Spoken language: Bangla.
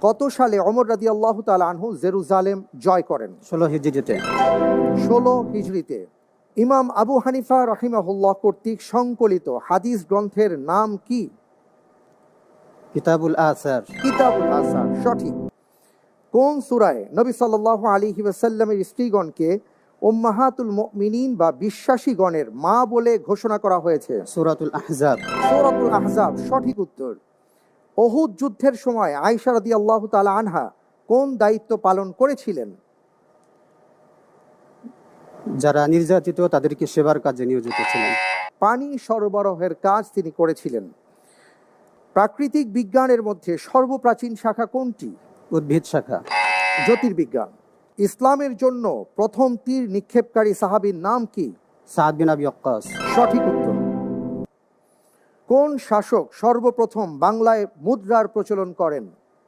কত সালে ওমর রাদিয়াল্লাহু তাআলা আনহু জেরুজালেম জয় করেন? 16 হিজরিতে। 16 হিজরিতে। ইমাম আবু হানিফা রাহিমাহুল্লাহ কর্তৃক সংকলিত হাদিস গ্রন্থের নাম কি? কিতাবুল আসার। কিতাবুল আসার সঠিক। কোন সূরায় নবী সাল্লাল্লাহু আলাইহি ওয়াসাল্লামের স্ত্রীগণকে উম্মাহাতুল মুমিনিন বা বিশ্বাসীগণের মা বলে ঘোষণা করা হয়েছে? সূরাতুল আহজাব। সূরাতুল আহজাব সঠিক উত্তর। উহুদ যুদ্ধের সময় আয়েশা রাদিয়াল্লাহু তাআলা আনহা কোন দায়িত্ব পালন করেছিলেন? যারা নির্যাতিত তাদেরকে সেবার কাজে নিয়োজিত ছিলেন। পানি সরবরাহের কাজ তিনি করেছিলেন। প্রাকৃতিক বিজ্ঞানের মধ্যে সর্বপ্রাচীন শাখা কোনটি? উদ্ভিদ শাখা। জ্যোতির্বিজ্ঞান। ইসলামের জন্য প্রথম তীর নিক্ষেপকারী সাহাবীর নাম কি? সাদ বিন আবি ওয়াক্কাস। সঠিক উত্তর। কোন শাসক সর্বপ্রথম বাংলায় মুদ্রার প্রচলন করেন?